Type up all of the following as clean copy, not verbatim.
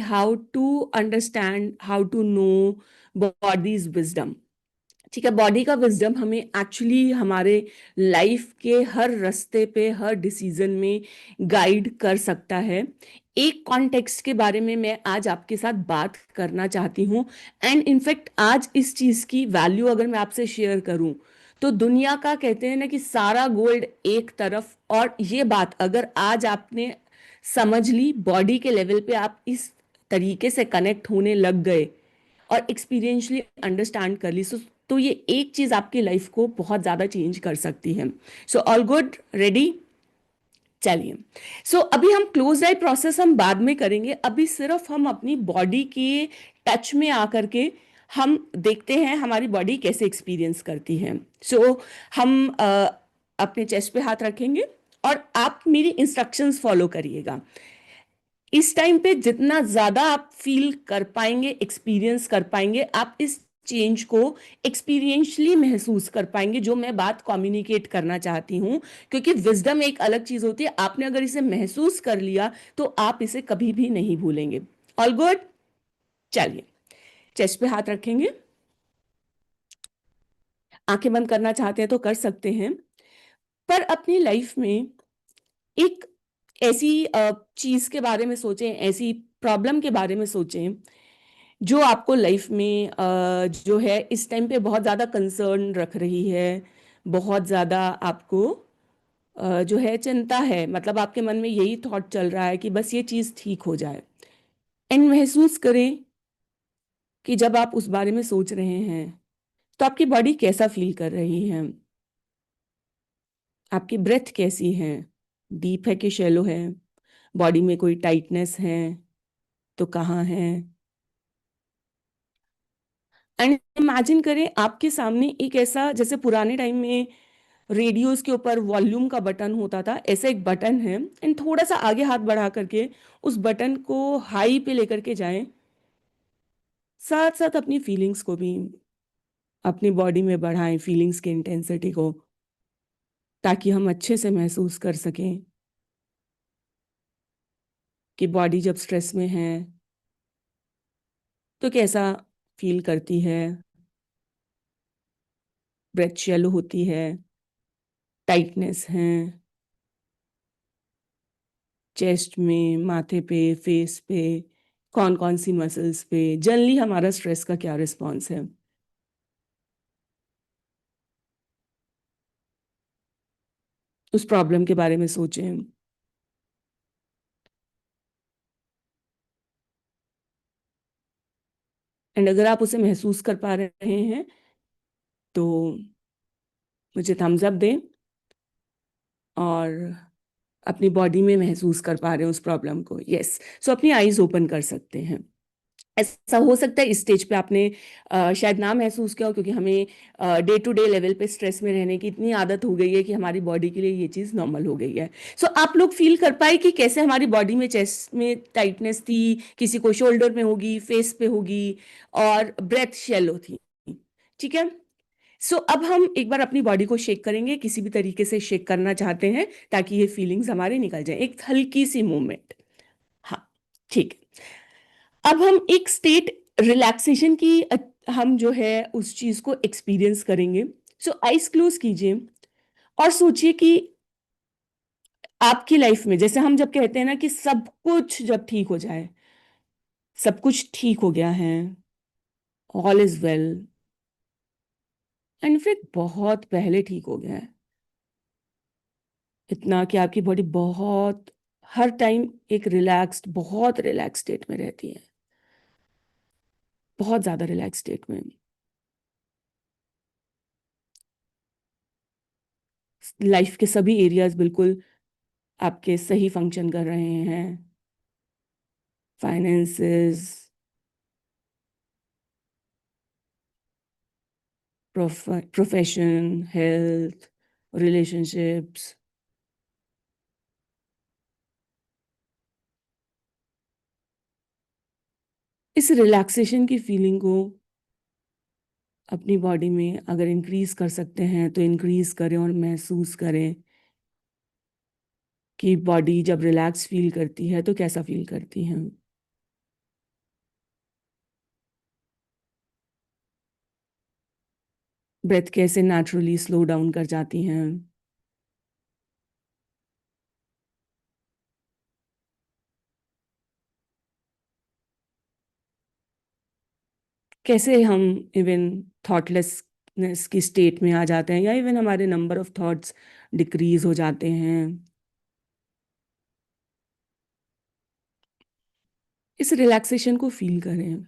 How to understand, how to know body's wisdom. ठीक है, body का विजडम हमें एक्चुअली हमारे लाइफ के हर रास्ते पे, हर डिसीजन में गाइड कर सकता है। एक कॉन्टेक्स्ट के बारे में मैं आज आपके साथ बात करना चाहती हूँ। एंड इनफैक्ट आज इस चीज़ की वैल्यू अगर मैं आपसे शेयर करूँ तो दुनिया का कहते हैं ना कि सारा गोल्ड एक तरफ, और ये बात अगर आज आपने समझ ली, बॉडी के लेवल पे आप इस तरीके से कनेक्ट होने लग गए और एक्सपीरियंशली अंडरस्टैंड कर ली, तो ये एक चीज आपकी लाइफ को बहुत ज्यादा चेंज कर सकती है। So all good, ready? चलिए। अभी हम क्लोज आई प्रोसेस हम बाद में करेंगे, अभी सिर्फ हम अपनी बॉडी के टच में आकर के हम देखते हैं हमारी बॉडी कैसे एक्सपीरियंस करती है। हम अपने चेस्ट पे हाथ रखेंगे और आप मेरी इंस्ट्रक्शंस फॉलो करिएगा। इस टाइम पे जितना ज्यादा आप फील कर पाएंगे, एक्सपीरियंस कर पाएंगे, आप इस चेंज को एक्सपीरियंशली महसूस कर पाएंगे, जो मैं बात कम्युनिकेट करना चाहती हूं। क्योंकि विजडम एक अलग चीज होती है, आपने अगर इसे महसूस कर लिया तो आप इसे कभी भी नहीं भूलेंगे। All good? चलिए, चेस्ट पे हाथ रखेंगे, आंखें बंद करना चाहते हैं तो कर सकते हैं। पर अपनी लाइफ में एक ऐसी चीज के बारे में सोचें, ऐसी प्रॉब्लम के बारे में सोचें जो आपको लाइफ में जो है इस टाइम पे बहुत ज़्यादा कंसर्न रख रही है, बहुत ज़्यादा आपको जो है चिंता है। मतलब आपके मन में यही थॉट चल रहा है कि बस ये चीज़ ठीक हो जाए। एंड महसूस करें कि जब आप उस बारे में सोच रहे हैं तो आपकी बॉडी कैसा फील कर रही है, आपकी ब्रेथ कैसी है, डीप है कि शैलो है, बॉडी में कोई टाइटनेस है तो कहाँ है। एंड इमेजिन करें आपके सामने एक ऐसा, जैसे पुराने टाइम में रेडियोस के ऊपर वॉल्यूम का बटन होता था, ऐसा एक बटन है। एंड थोड़ा सा आगे हाथ बढ़ा करके उस बटन को हाई पे लेकर के जाएं, साथ साथ अपनी फीलिंग्स को भी अपनी बॉडी में बढ़ाएं, फीलिंग्स की इंटेंसिटी को, ताकि हम अच्छे से महसूस कर सकें कि बॉडी जब स्ट्रेस में है तो कैसा फील करती है। ब्रेथ शैलो होती है, टाइटनेस है चेस्ट में, माथे पे, फेस पे, कौन कौन सी मसल्स पे, जनरली हमारा स्ट्रेस का क्या रिस्पॉन्स है। उस प्रॉब्लम के बारे में सोचें। एंड अगर आप उसे महसूस कर पा रहे हैं तो मुझे थम्स अप दें, और अपनी बॉडी में महसूस कर पा रहे हैं उस प्रॉब्लम को। यस। अपनी आईज ओपन कर सकते हैं। ऐसा हो सकता है इस स्टेज पे आपने शायद ना महसूस किया हो, क्योंकि हमें डे टू डे लेवल पे स्ट्रेस में रहने की इतनी आदत हो गई है कि हमारी बॉडी के लिए ये चीज़ नॉर्मल हो गई है। आप लोग फील कर पाए कि कैसे हमारी बॉडी में, चेस्ट में टाइटनेस थी, किसी को शोल्डर में होगी, फेस पे होगी, और ब्रेथ शैलो थी। ठीक है। अब हम एक बार अपनी बॉडी को शेक करेंगे, किसी भी तरीके से शेक करना चाहते हैं ताकि ये फीलिंग्स हमारे निकल जाए, एक हल्की सी मूवमेंट। हाँ, ठीक है। अब हम एक स्टेट रिलैक्सेशन की हम जो है उस चीज को एक्सपीरियंस करेंगे। आइज क्लोज कीजिए और सोचिए कि आपकी लाइफ में, जैसे हम जब कहते हैं ना कि सब कुछ जब ठीक हो जाए, सब कुछ ठीक हो गया है, ऑल इज वेल, एंड फिर बहुत पहले ठीक हो गया है, इतना कि आपकी बॉडी बहुत हर टाइम एक रिलैक्स्ड, बहुत रिलैक्स स्टेट में रहती है, बहुत ज्यादा रिलैक्स स्टेट में। लाइफ के सभी एरियाज बिल्कुल आपके सही फंक्शन कर रहे हैं। Finances, profession, health, relationships. इस रिलैक्सेशन की फीलिंग को अपनी बॉडी में अगर इंक्रीज कर सकते हैं तो इंक्रीज करें, और महसूस करें कि बॉडी जब रिलैक्स फील करती है तो कैसा फील करती है। ब्रेथ कैसे नेचुरली स्लो डाउन कर जाती हैं, कैसे हम इवन थॉटलेसनेस की स्टेट में आ जाते हैं, या इवन हमारे नंबर ऑफ थॉट्स डिक्रीज हो जाते हैं। इस रिलैक्सेशन को फील करें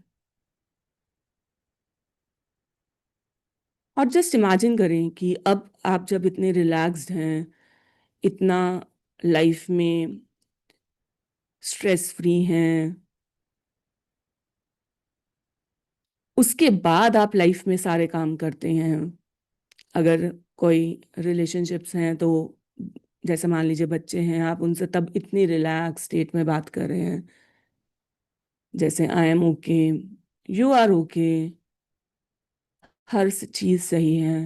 और जस्ट इमेजिन करें कि अब आप जब इतने रिलैक्स्ड हैं, इतना लाइफ में स्ट्रेस फ्री हैं, उसके बाद आप लाइफ में सारे काम करते हैं। अगर कोई रिलेशनशिप्स हैं तो जैसे मान लीजिए बच्चे हैं, आप उनसे तब इतनी रिलैक्स स्टेट में बात कर रहे हैं, जैसे I am okay, you are okay, हर चीज़ सही है।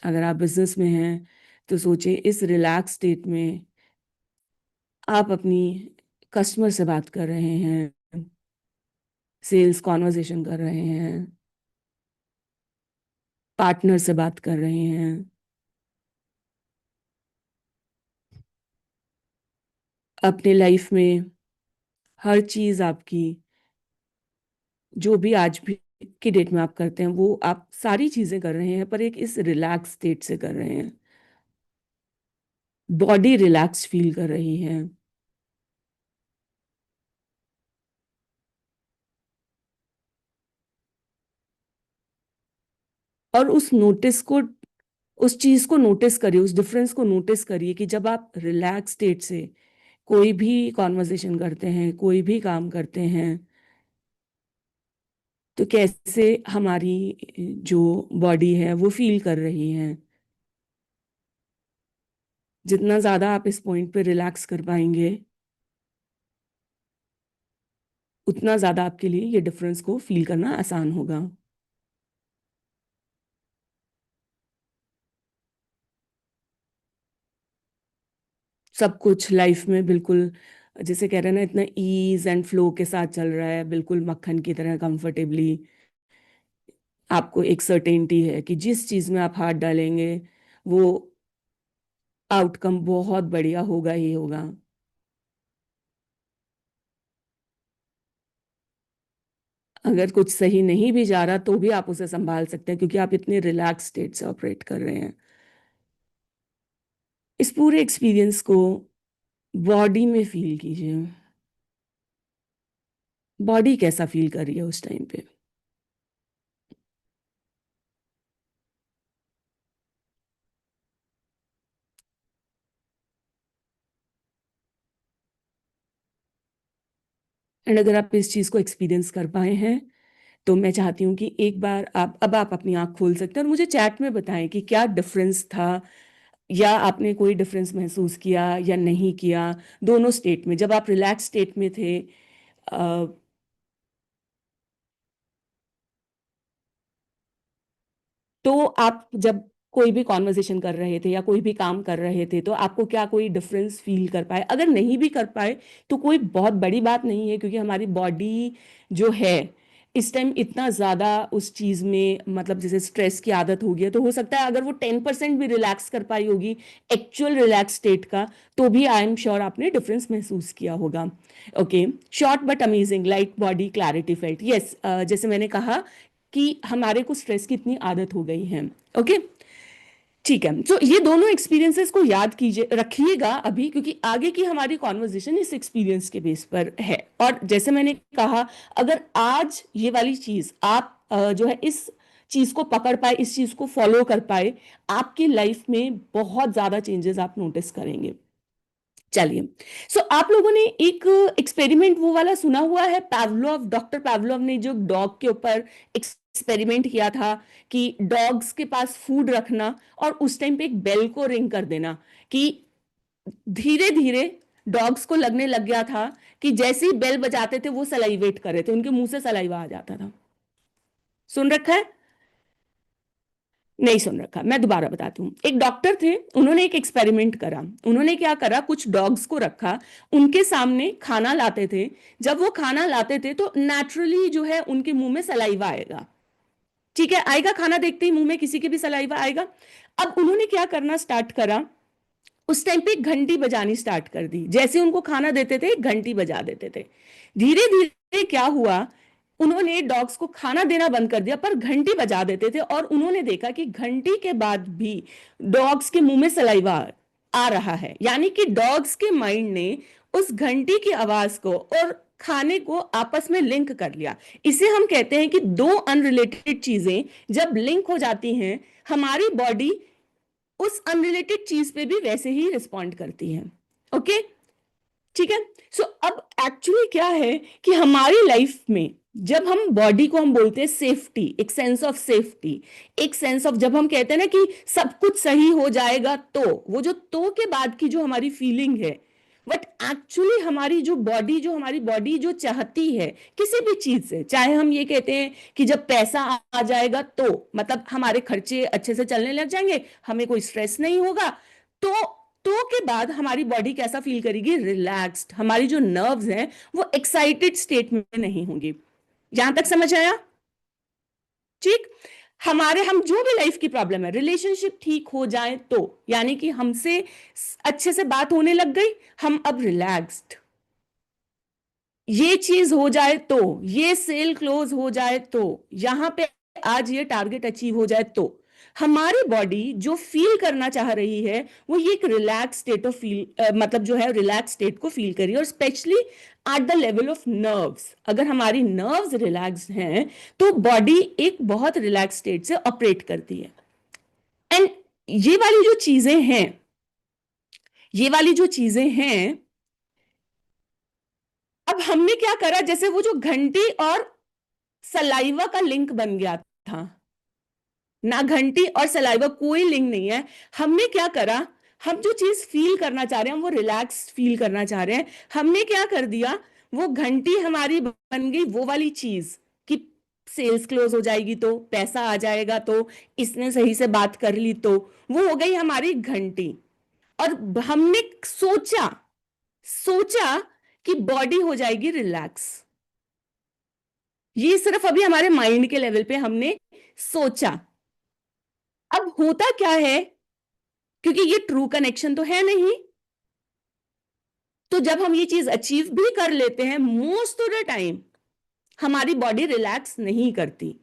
अगर आप बिजनेस में हैं तो सोचिए इस रिलैक्स स्टेट में आप अपनी कस्टमर से बात कर रहे हैं, सेल्स कॉन्वर्जेशन कर रहे हैं, पार्टनर से बात कर रहे हैं, अपने लाइफ में हर चीज़ आपकी जो भी आज भी की डेट में आप करते हैं वो आप सारी चीज़ें कर रहे हैं, पर एक इस रिलैक्स स्टेट से कर रहे हैं। बॉडी रिलैक्स फील कर रही है। और उस चीज को नोटिस करिए, उस डिफरेंस को नोटिस करिए कि जब आप रिलैक्स स्टेट से कोई भी कॉन्वर्सेशन करते हैं, कोई भी काम करते हैं, तो कैसे हमारी जो बॉडी है वो फील कर रही है। जितना ज्यादा आप इस पॉइंट पे रिलैक्स कर पाएंगे, उतना ज्यादा आपके लिए ये डिफरेंस को फील करना आसान होगा। सब कुछ लाइफ में बिल्कुल जैसे कह रहे हैं ना, इतना ईज एंड फ्लो के साथ चल रहा है, बिल्कुल मक्खन की तरह कंफर्टेबली। आपको एक सर्टेनिटी है कि जिस चीज में आप हाथ डालेंगे वो आउटकम बहुत बढ़िया होगा ही होगा। अगर कुछ सही नहीं भी जा रहा तो भी आप उसे संभाल सकते हैं, क्योंकि आप इतने रिलैक्स स्टेट से ऑपरेट कर रहे हैं। इस पूरे एक्सपीरियंस को बॉडी में फील कीजिए। बॉडी कैसा फील कर रही है उस टाइम पे। एंड अगर आप इस चीज को एक्सपीरियंस कर पाए हैं तो मैं चाहती हूँ कि एक बार आप अपनी आंख खोल सकते हैं और मुझे चैट में बताएं कि क्या डिफरेंस था, या आपने कोई डिफरेंस महसूस किया या नहीं किया दोनों स्टेट में, जब आप रिलैक्स स्टेट में थे। तो आप जब कोई भी कॉन्वर्सेशन कर रहे थे या कोई भी काम कर रहे थे तो आपको क्या कोई डिफरेंस फील कर पाए? अगर नहीं भी कर पाए तो कोई बहुत बड़ी बात नहीं है, क्योंकि हमारी बॉडी जो है इस टाइम इतना ज़्यादा उस चीज़ में, मतलब जैसे स्ट्रेस की आदत हो गई है, तो हो सकता है अगर वो 10% भी रिलैक्स कर पाई होगी एक्चुअल रिलैक्स स्टेट का, तो भी आई एम श्योर आपने डिफरेंस महसूस किया होगा। Okay. Short but amazing, light body clarity felt. Yes, जैसे मैंने कहा कि हमारे को स्ट्रेस की इतनी आदत हो गई है। ओके। ठीक है, तो ये दोनों एक्सपीरियंसेस को याद कीजिए, रखिएगा अभी, क्योंकि आगे की हमारी कॉन्वर्जेशन इस एक्सपीरियंस के बेस पर है। और जैसे मैंने कहा, अगर आज ये वाली चीज आप जो है इस चीज को पकड़ पाए, इस चीज को फॉलो कर पाए, आपकी लाइफ में बहुत ज्यादा चेंजेस आप नोटिस करेंगे। चलिए। सो आप लोगों ने एक एक्सपेरिमेंट वो वाला सुना हुआ है, पैवलोव, डॉक्टर पैवलोव ने जो डॉग के ऊपर एक्सपेरिमेंट किया था कि डॉग्स के पास फूड रखना और उस टाइम पे एक बेल को रिंग कर देना, कि धीरे धीरे डॉग्स को लगने लग गया था कि जैसे ही बेल बजाते थे वो सलाइवेट कर रहे थे, उनके मुंह से सलाइवा आ जाता था। सुन रखा है? नहीं सुन रखा, मैं दोबारा बताती हूँ। एक डॉक्टर थे, उन्होंने एक एक्सपेरिमेंट करा। उन्होंने क्या करा, कुछ डॉग्स को रखा, उनके सामने खाना लाते थे। जब वो खाना लाते थे तो नेचुरली जो है उनके मुंह में सलाइवा आएगा। ठीक है, आएगा खाना देखते ही मुंह में किसी के भी सलाइवा आएगा। अब उन्होंने क्या करना स्टार्ट करा, उस टाइम पे घंटी बजानी स्टार्ट कर दी। जैसे उनको खाना देते थे घंटी बजा देते थे। धीरे धीरे क्या हुआ, उन्होंने डॉग्स को खाना देना बंद कर दिया पर घंटी बजा देते थे, और उन्होंने देखा कि घंटी के बाद भी डॉग्स के मुंह में सलाइवा आ रहा है। यानी कि डॉग्स के माइंड ने उस घंटी की आवाज को और खाने को आपस में लिंक कर लिया। इसे हम कहते हैं कि दो अनरिलेटेड चीजें जब लिंक हो जाती हैं, हमारी बॉडी उस अनरिलेटेड चीज पे भी वैसे ही रिस्पॉन्ड करती है। ओके, ठीक है। सो अब एक्चुअली क्या है कि हमारी लाइफ में जब हम बॉडी को हम बोलते हैं सेफ्टी, एक सेंस ऑफ सेफ्टी, एक सेंस ऑफ, जब हम कहते हैं ना कि सब कुछ सही हो जाएगा, तो वो जो तो के बाद की जो हमारी फीलिंग है, बट एक्चुअली हमारी बॉडी जो चाहती है किसी भी चीज से, चाहे हम ये कहते हैं कि जब पैसा आ जाएगा तो मतलब हमारे खर्चे अच्छे से चलने लग जाएंगे, हमें कोई स्ट्रेस नहीं होगा, तो के बाद हमारी बॉडी कैसा फील करेगी, रिलैक्स्ड। हमारी जो नर्व्स हैं वो एक्साइटेड स्टेट में नहीं होंगी। यहां तक समझ आया? ठीक। हम जो भी लाइफ की प्रॉब्लम है, रिलेशनशिप ठीक हो जाए तो, यानी कि हमसे अच्छे से बात होने लग गई, हम अब रिलैक्स्ड, ये चीज हो जाए तो, ये सेल क्लोज हो जाए तो, यहां पे आज ये टारगेट अचीव हो जाए तो, हमारी बॉडी जो फील करना चाह रही है वो ये एक रिलैक्स स्टेट ऑफ फील, मतलब जो है रिलैक्स स्टेट को फील करिए। और specially at the level of nerves, अगर हमारी नर्व्स रिलैक्स्ड हैं तो बॉडी एक बहुत रिलैक्स स्टेट से ऑपरेट करती है। एंड ये वाली जो चीजें हैं, ये वाली जो चीजें हैं, अब हमने क्या करा, जैसे वो जो घंटी और सलाइवा का लिंक बन गया था ना, घंटी और सलाइवा कोई लिंक नहीं है। हमने क्या करा, हम जो चीज फील करना चाह रहे हैं, वो रिलैक्स फील करना चाह रहे हैं, हमने क्या कर दिया, वो घंटी हमारी बन गई वो वाली चीज कि सेल्स क्लोज हो जाएगी तो, पैसा आ जाएगा तो, इसने सही से बात कर ली तो, वो हो गई हमारी घंटी। और हमने सोचा सोचा कि बॉडी हो जाएगी रिलैक्स। ये सिर्फ अभी हमारे माइंड के लेवल पे हमने सोचा। अब होता क्या है, क्योंकि ये ट्रू कनेक्शन तो है नहीं, तो जब हम ये चीज अचीव भी कर लेते हैं, मोस्ट ऑफ द टाइम हमारी बॉडी रिलैक्स नहीं करती।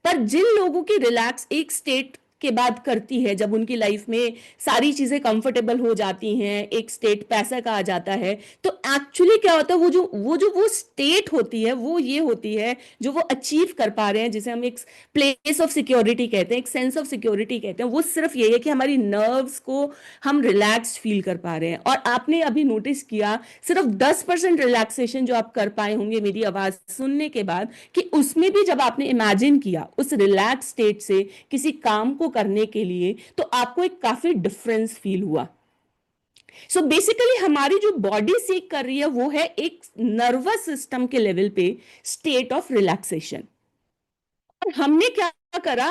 पर जिन लोगों की रिलैक्स एक स्टेट के बाद करती है, जब उनकी लाइफ में सारी चीजें कंफर्टेबल हो जाती हैं, एक स्टेट पैसा का आ जाता है, तो एक्चुअली क्या होता है, वो स्टेट होती है, वो ये होती है जो वो अचीव कर पा रहे हैं, जिसे हम एक प्लेस ऑफ सिक्योरिटी कहते हैं, एक सेंस ऑफ सिक्योरिटी कहते हैं। वो सिर्फ ये है कि हमारी नर्व्स को हम रिलैक्स्ड फील कर पा रहे हैं। और आपने अभी नोटिस किया, सिर्फ 10% रिलैक्सेशन जो आप कर पाए होंगे मेरी आवाज सुनने के बाद, कि उसमें भी जब आपने इमेजिन किया उस रिलैक्स स्टेट से किसी काम को करने के लिए, तो आपको एक काफी डिफरेंस फील हुआ। सो बेसिकली हमारी जो बॉडी सीख कर रही है वो है एक नर्वस सिस्टम के लेवल पे स्टेट ऑफ रिलैक्सेशन। और हमने क्या करा,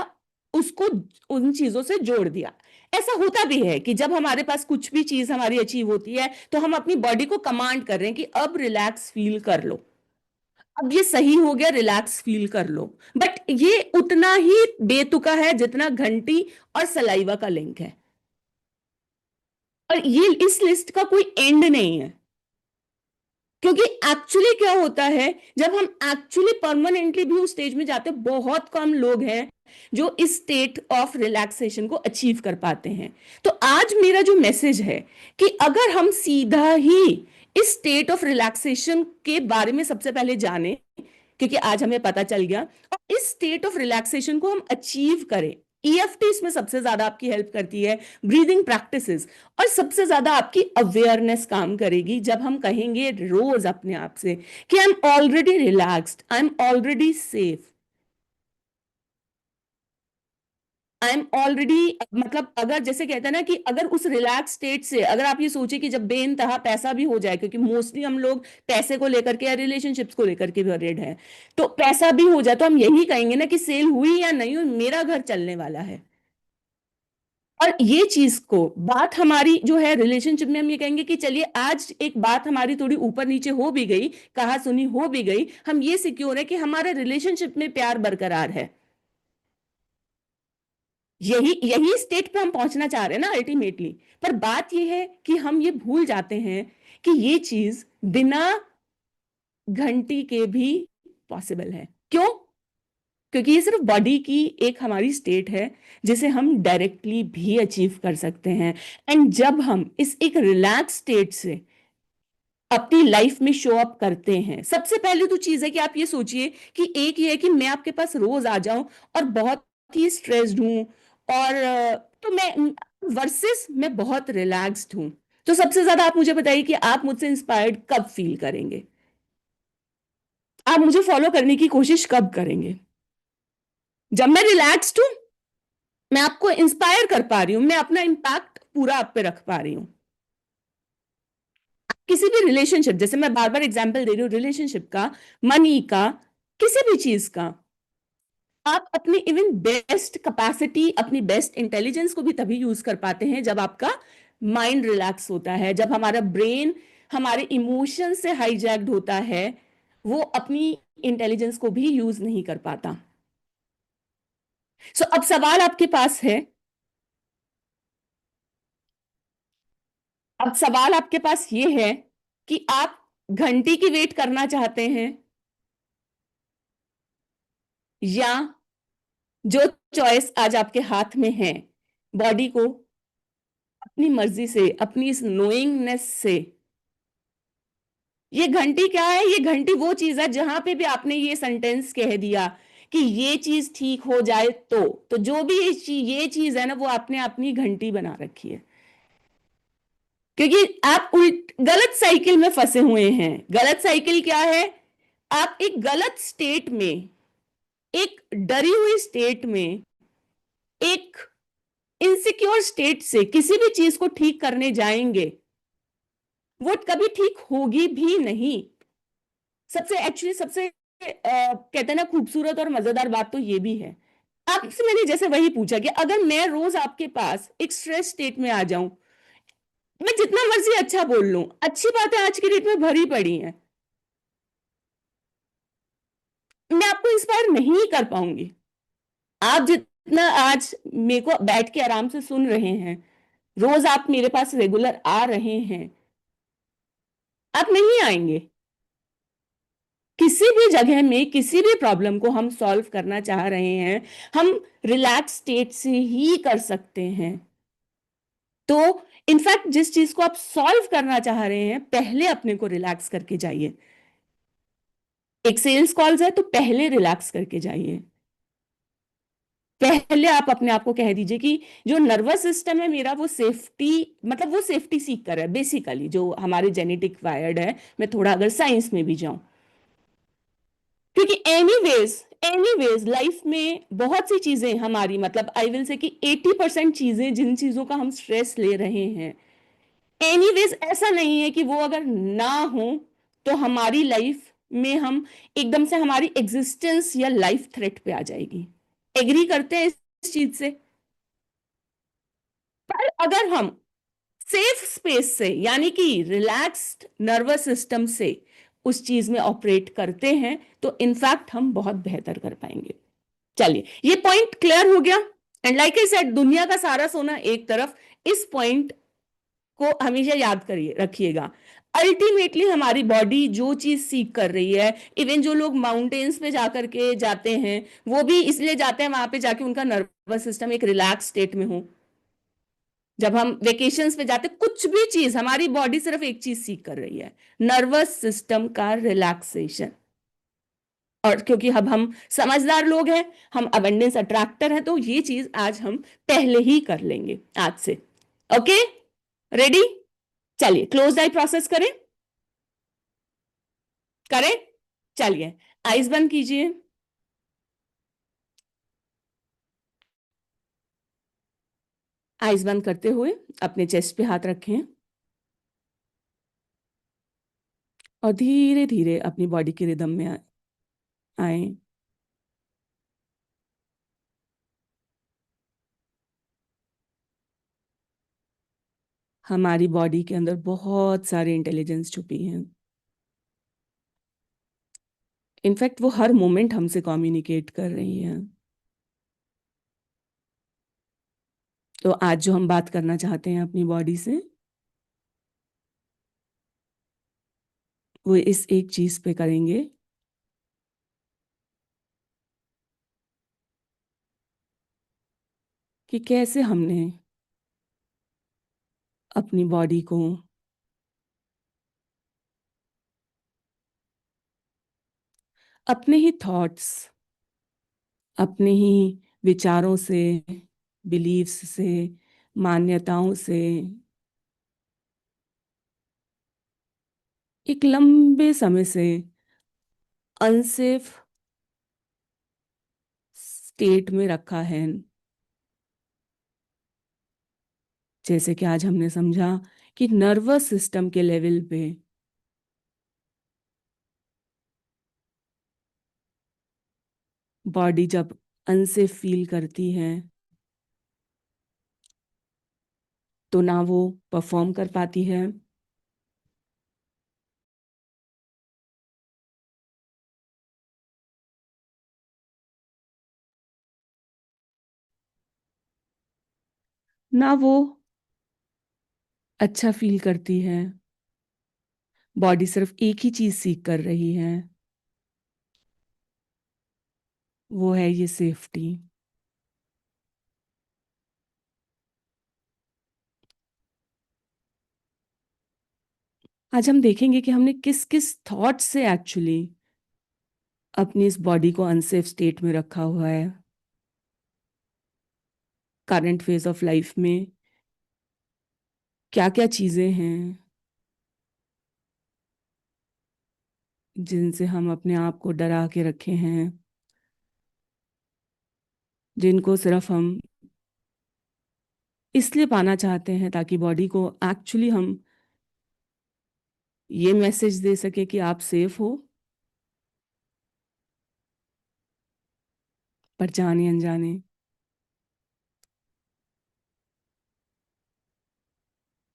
उसको उन चीजों से जोड़ दिया। ऐसा होता भी है कि जब हमारे पास कुछ भी चीज हमारी अचीव होती है तो हम अपनी बॉडी को कमांड कर रहे हैं कि अब रिलैक्स फील कर लो, अब ये सही हो गया, रिलैक्स फील कर लो। बट ये उतना ही बेतुका है जितना घंटी और सलाइवा का लिंक है। और ये इस लिस्ट का कोई एंड नहीं है, क्योंकि एक्चुअली क्या होता है, जब हम एक्चुअली परमानेंटली भी उस स्टेज में जाते हैं, बहुत कम लोग हैं जो इस स्टेट ऑफ रिलैक्सेशन को अचीव कर पाते हैं। तो आज मेरा जो मैसेज है कि अगर हम सीधा ही इस स्टेट ऑफ रिलैक्सेशन के बारे में सबसे पहले जाने, क्योंकि आज हमें पता चल गया, और इस स्टेट ऑफ रिलैक्सेशन को हम अचीव करें, ईएफटी इसमें सबसे ज्यादा आपकी हेल्प करती है, ब्रीदिंग प्रैक्टिसेस, और सबसे ज्यादा आपकी अवेयरनेस काम करेगी जब हम कहेंगे रोज अपने आप से कि I am already relaxed, I am already safe, I am already, मतलब अगर जैसे कहते हैं ना कि अगर उस रिलैक्स स्टेट से अगर आप ये सोचे कि जब बेइंतहा पैसा भी हो जाए, क्योंकि मोस्टली हम लोग पैसे को लेकर के या रिलेशनशिप्स को लेकर के वरीड हैं, तो पैसा भी हो जाए तो हम यही कहेंगे ना कि सेल हुई या नहीं हुई, मेरा घर चलने वाला है। और ये चीज को बात हमारी जो है रिलेशनशिप में हम ये कहेंगे कि चलिए आज एक बात हमारी थोड़ी ऊपर नीचे हो भी गई, कहा सुनी हो भी गई, हम ये सिक्योर है कि हमारे रिलेशनशिप में प्यार बरकरार है। यही यही स्टेट पे हम पहुंचना चाह रहे हैं ना अल्टीमेटली। पर बात यह है कि हम ये भूल जाते हैं कि ये चीज बिना घंटी के भी पॉसिबल है। क्यों? क्योंकि ये सिर्फ बॉडी की एक हमारी स्टेट है जिसे हम डायरेक्टली भी अचीव कर सकते हैं। एंड जब हम इस एक रिलैक्स स्टेट से अपनी लाइफ में शो अप करते हैं, सबसे पहले तो चीज है कि आप ये सोचिए कि एक ये है कि मैं आपके पास रोज आ जाऊं और बहुत ही स्ट्रेस्ड हूं, और तो मैं वर्सेस मैं बहुत रिलैक्स्ड हूं। तो सबसे ज्यादा आप मुझे बताइए कि आप मुझसे इंस्पायर्ड कब फील करेंगे? आप मुझे फॉलो करने की कोशिश कब करेंगे? जब मैं रिलैक्स्ड हूं, मैं आपको इंस्पायर कर पा रही हूं, मैं अपना इंपैक्ट पूरा आप पे रख पा रही हूं। किसी भी रिलेशनशिप, जैसे मैं बार बार एग्जांपल दे रही हूँ रिलेशनशिप का, मनी का, किसी भी चीज का, आप अपनी इवन बेस्ट कैपेसिटी, अपनी बेस्ट इंटेलिजेंस को भी तभी यूज कर पाते हैं जब आपका माइंड रिलैक्स होता है, जब हमारा ब्रेन हमारे इमोशन से हाईजैक्ड होता है, वो अपनी इंटेलिजेंस को भी यूज नहीं कर पाता। अब सवाल आपके पास है, अब सवाल आपके पास ये है कि आप घंटी की वेट करना चाहते हैं, या जो चॉइस आज आपके हाथ में है, बॉडी को अपनी मर्जी से, अपनी इस नोइंगनेस से, ये घंटी क्या है? ये घंटी वो चीज है जहां पे भी आपने ये सेंटेंस कह दिया कि ये चीज ठीक हो जाए, तो जो भी ये चीज है ना, वो आपने अपनी घंटी बना रखी है। क्योंकि आप उल्ट गलत साइकिल में फंसे हुए हैं। गलत साइकिल क्या है? आप एक गलत स्टेट में, एक डरी हुई स्टेट में, एक इनसिक्योर स्टेट से किसी भी चीज को ठीक करने जाएंगे, वो कभी ठीक होगी भी नहीं। सबसे एक्चुअली सबसे कहते हैं ना, खूबसूरत और मजेदार बात तो ये भी है, आपसे मैंने जैसे वही पूछा कि अगर मैं रोज आपके पास एक स्ट्रेस स्टेट में आ जाऊं, मैं जितना मर्जी अच्छा बोल लूं, अच्छी बातें आज की डेट में भरी पड़ी हैं, मैं आपको इंस्पायर नहीं कर पाऊंगी। आप जितना आज मेरे को बैठ के आराम से सुन रहे हैं, रोज आप मेरे पास रेगुलर आ रहे हैं, आप नहीं आएंगे। किसी भी जगह में किसी भी प्रॉब्लम को हम सॉल्व करना चाह रहे हैं, हम रिलैक्स स्टेट से ही कर सकते हैं। तो इनफैक्ट जिस चीज को आप सॉल्व करना चाह रहे हैं, पहले अपने को रिलैक्स करके जाइए। एक सेल्स कॉल्स है तो पहले रिलैक्स करके जाइए। पहले आप अपने आप को कह दीजिए कि जो नर्वस सिस्टम है मेरा, वो सेफ्टी, मतलब वो सेफ्टी सीकर है बेसिकली, जो हमारे जेनेटिक वायर्ड है। मैं थोड़ा अगर साइंस में भी जाऊं, क्योंकि एनीवेज लाइफ में बहुत सी चीजें हमारी, मतलब आई विल से कि 80% चीजें, जिन चीजों का हम स्ट्रेस ले रहे हैं, एनीवेज ऐसा नहीं है कि वो अगर ना हो तो हमारी लाइफ में हम एकदम से हमारी एग्जिस्टेंस या लाइफ थ्रेट पे आ जाएगी। एग्री करते हैं इस चीज से? पर अगर हम सेफ स्पेस से, यानी कि रिलैक्स्ड नर्वस सिस्टम से उस चीज में ऑपरेट करते हैं, तो इनफैक्ट हम बहुत बेहतर कर पाएंगे। चलिए, ये पॉइंट क्लियर हो गया। एंड लाइक आई सेड, दुनिया का सारा सोना एक तरफ, इस पॉइंट को हमेशा याद करिए, रखिएगा। अल्टीमेटली हमारी बॉडी जो चीज सीख कर रही है, इवन जो लोग माउंटेन्स पे जाकर के जाते हैं, वो भी इसलिए जाते हैं वहां पे जाके उनका नर्वस सिस्टम एक रिलैक्स स्टेट में हो। जब हम वेकेशंस पे जाते, कुछ भी चीज, हमारी बॉडी सिर्फ एक चीज सीख कर रही है, नर्वस सिस्टम का रिलैक्सेशन। और क्योंकि अब हम समझदार लोग हैं, हम अबंडेंस अट्रैक्टर हैं, तो ये चीज आज हम पहले ही कर लेंगे आज से। Okay, ready? चलिए, क्लोज आई प्रोसेस करें। करें, चलिए, आइज बंद कीजिए। आइज बंद करते हुए अपने चेस्ट पे हाथ रखें और धीरे धीरे अपनी बॉडी के रिदम में आए। हमारी बॉडी के अंदर बहुत सारे इंटेलिजेंस छुपी हैं। इनफैक्ट वो हर मोमेंट हमसे कम्युनिकेट कर रही हैं। तो आज जो हम बात करना चाहते हैं अपनी बॉडी से, वो इस एक चीज पे करेंगे कि कैसे हमने अपनी बॉडी को अपने ही थॉट्स, अपने ही विचारों से, बिलीव्स से, मान्यताओं से एक लंबे समय से अनसेफ स्टेट में रखा है। जैसे कि आज हमने समझा कि नर्वस सिस्टम के लेवल पे बॉडी जब अनसेफ फील करती है तो ना वो परफॉर्म कर पाती है, ना वो अच्छा फील करती है। बॉडी सिर्फ एक ही चीज सीख कर रही है, वो है ये सेफ्टी। आज हम देखेंगे कि हमने किस किस थॉट से एक्चुअली अपनी इस बॉडी को अनसेफ स्टेट में रखा हुआ है। करंट फेज ऑफ लाइफ में क्या क्या चीजें हैं जिनसे हम अपने आप को डरा के रखे हैं, जिनको सिर्फ हम इसलिए पाना चाहते हैं ताकि बॉडी को एक्चुअली हम ये मैसेज दे सके कि आप सेफ हो, पर जाने अनजाने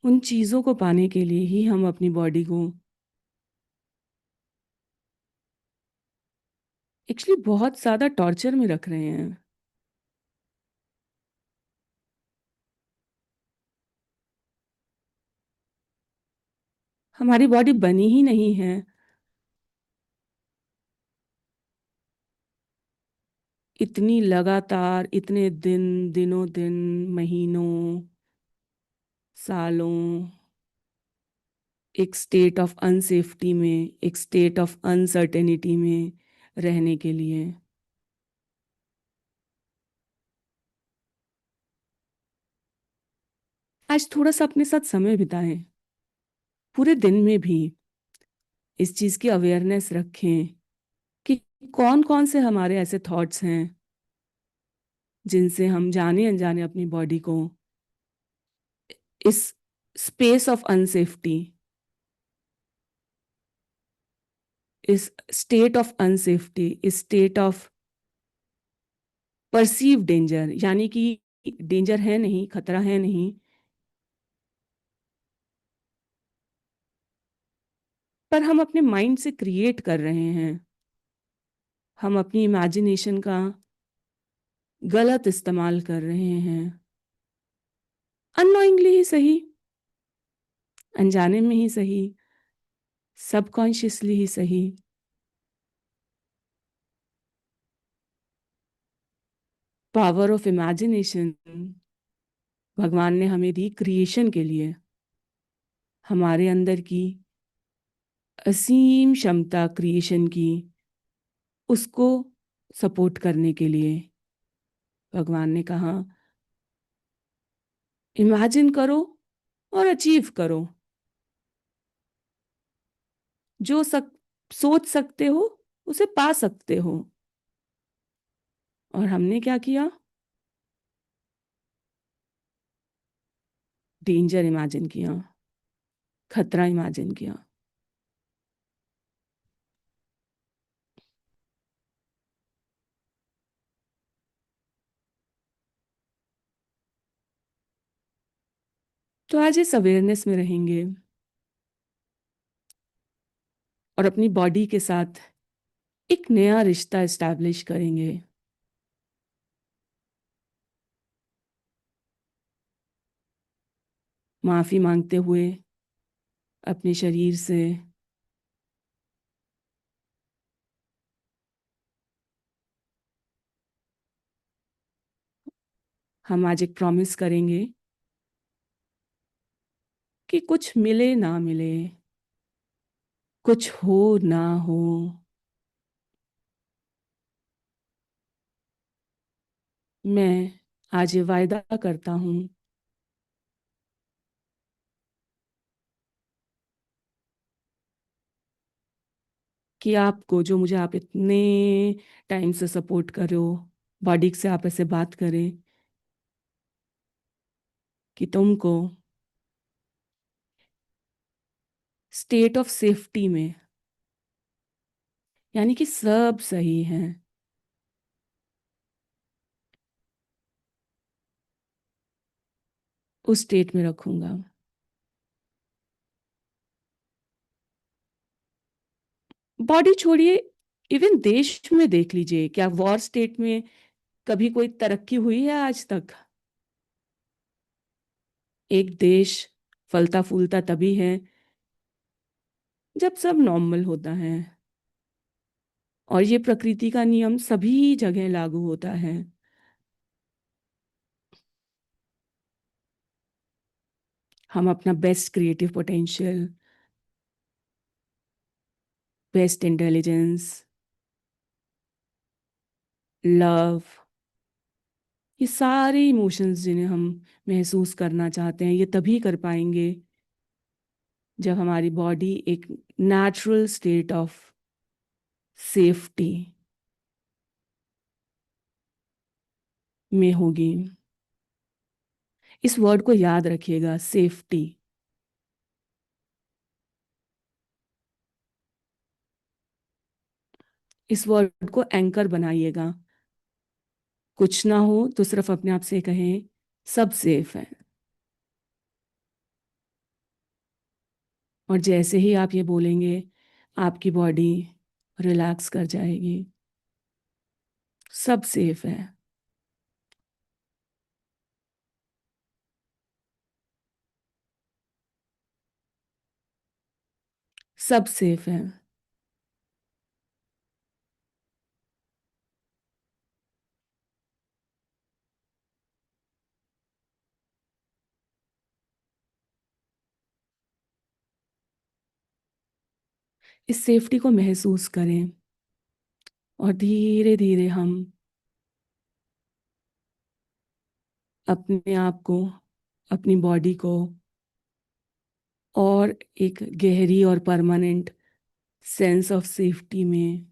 उन चीजों को पाने के लिए ही हम अपनी बॉडी को एक्चुअली बहुत ज्यादा टॉर्चर में रख रहे हैं। हमारी बॉडी बनी ही नहीं है इतनी लगातार, इतने दिन, दिनों दिन, महीनों, सालों एक स्टेट ऑफ अनसेफ्टी में, एक स्टेट ऑफ अनसर्टेनिटी में रहने के लिए। आज थोड़ा सा अपने साथ समय बिताएं, पूरे दिन में भी इस चीज की अवेयरनेस रखें कि कौन कौन से हमारे ऐसे थॉट्स हैं जिनसे हम जाने अनजाने अपनी बॉडी को इस स्पेस ऑफ अनसेफ्टी, इस स्टेट ऑफ अनसेफ्टी, इस स्टेट ऑफ परसीव डेंजर, यानी कि डेंजर है नहीं, खतरा है नहीं, पर हम अपने माइंड से क्रिएट कर रहे हैं। हम अपनी इमेजिनेशन का गलत इस्तेमाल कर रहे हैं, अननोइंगली ही सही, अनजाने में ही सही, सबकॉन्शियसली ही सही। पावर ऑफ इमेजिनेशन भगवान ने हमें दी क्रिएशन के लिए, हमारे अंदर की असीम क्षमता क्रिएशन की, उसको सपोर्ट करने के लिए भगवान ने कहा इमेजिन करो और अचीव करो, जो सोच सकते हो उसे पा सकते हो। और हमने क्या किया? डेंजर इमेजिन किया, खतरा इमेजिन किया। तो आज इस अवेयरनेस में रहेंगे और अपनी बॉडी के साथ एक नया रिश्ता एस्टैब्लिश करेंगे। माफी मांगते हुए अपने शरीर से। हम आज एक प्रॉमिस करेंगे कि कुछ मिले ना मिले, कुछ हो ना हो, मैं आज ये वायदा करता हूँ कि आपको, जो मुझे आप इतने टाइम से सपोर्ट कर रहे हो, बॉडी से आप ऐसे बात करें कि तुमको स्टेट ऑफ सेफ्टी में, यानी कि सब सही है, उस स्टेट में रखूंगा। बॉडी छोड़िए, इवन देश में देख लीजिए, क्या वॉर स्टेट में कभी कोई तरक्की हुई है आज तक? एक देश फलता फूलता तभी है जब सब नॉर्मल होता है, और ये प्रकृति का नियम सभी जगह लागू होता है। हम अपना best creative potential, best intelligence, love, ये सारे इमोशंस जिन्हें हम महसूस करना चाहते हैं, ये तभी कर पाएंगे जब हमारी बॉडी एक नेचुरल स्टेट ऑफ सेफ्टी में होगी। इस वर्ड को याद रखिएगा, सेफ्टी। इस वर्ड को एंकर बनाइएगा। कुछ ना हो तो सिर्फ अपने आप से कहें, सब सेफ है। और जैसे ही आप ये बोलेंगे, आपकी बॉडी रिलैक्स कर जाएगी। सब सेफ है। सब सेफ है। इस सेफ्टी को महसूस करें, और धीरे धीरे हम अपने आप को, अपनी बॉडी को और एक गहरी और परमानेंट सेंस ऑफ सेफ्टी में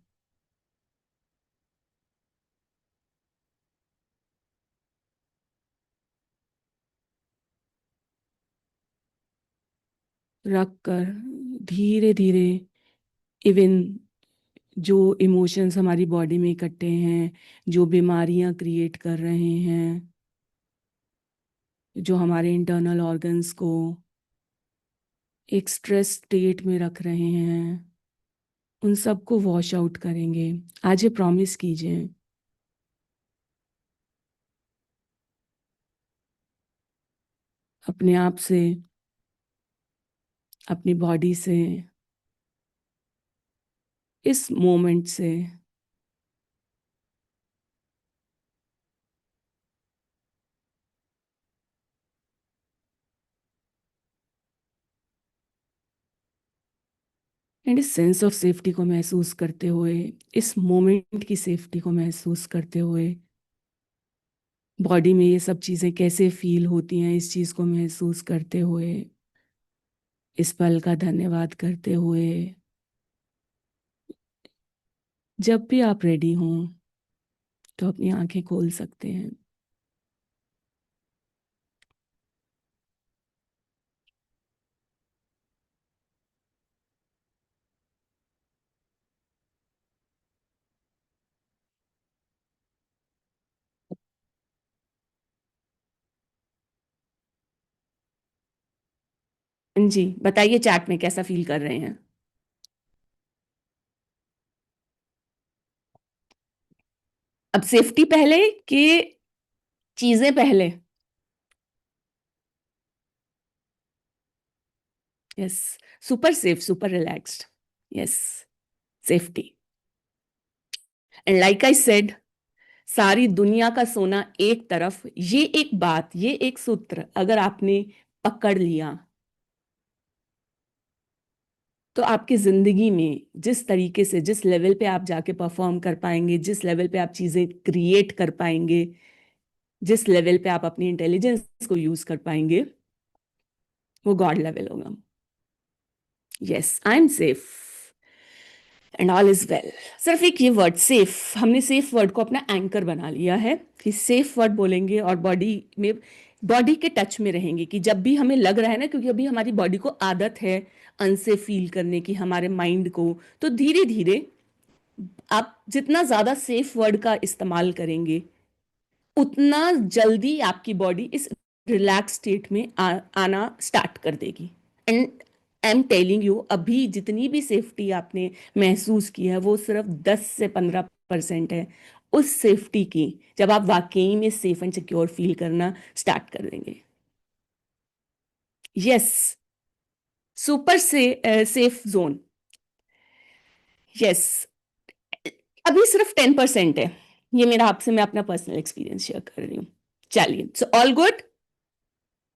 रख कर, धीरे धीरे, इवन जो इमोशंस हमारी बॉडी में इकट्ठे हैं, जो बीमारियां क्रिएट कर रहे हैं, जो हमारे इंटरनल ऑर्गन्स को एक स्ट्रेस स्टेट में रख रहे हैं, उन सबको वॉश आउट करेंगे। आज ये प्रॉमिस कीजिए अपने आप से, अपनी बॉडी से, इस मोमेंट से। एंड इस सेंस ऑफ सेफ्टी को महसूस करते हुए, इस मोमेंट की सेफ्टी को महसूस करते हुए, बॉडी में ये सब चीज़ें कैसे फील होती हैं, इस चीज़ को महसूस करते हुए, इस पल का धन्यवाद करते हुए, जब भी आप रेडी हों तो अपनी आंखें खोल सकते हैं। जी, बताइए चैट में कैसा फील कर रहे हैं। अब सेफ्टी पहले कि चीजें पहले? Yes, super safe, super relaxed. Yes, safety. And like I said, सारी दुनिया का सोना एक तरफ, ये एक बात, ये एक सूत्र अगर आपने पकड़ लिया, तो आपकी जिंदगी में जिस तरीके से, जिस लेवल पे आप जाके परफॉर्म कर पाएंगे, जिस लेवल पे आप चीजें क्रिएट कर पाएंगे, जिस लेवल पे आप अपनी इंटेलिजेंस को यूज कर पाएंगे, वो गॉड लेवल होगा। Yes, I am safe and all is well. सिर्फ एक ये वर्ड सेफ, हमने सेफ वर्ड को अपना एंकर बना लिया है कि सेफ वर्ड बोलेंगे और बॉडी में, बॉडी के टच में रहेंगे कि जब भी हमें लग रहा है ना, क्योंकि अभी हमारी बॉडी को आदत है अनसेफ फील करने की, हमारे माइंड को, तो धीरे धीरे आप जितना ज्यादा सेफ वर्ड का इस्तेमाल करेंगे, उतना जल्दी आपकी बॉडी इस रिलैक्स स्टेट में आना स्टार्ट कर देगी। And I am telling you, अभी जितनी भी सेफ्टी आपने महसूस की है वो सिर्फ 10 से 15% है उस सेफ्टी की, जब आप वाकई में सेफ एंड सिक्योर फील करना स्टार्ट कर देंगे। यस, सुपर से सेफ जोन। यस, अभी सिर्फ 10% है। ये मेरा आपसे, मैं अपना पर्सनल एक्सपीरियंस शेयर कर रही हूँ। चलिए, सो ऑल गुड।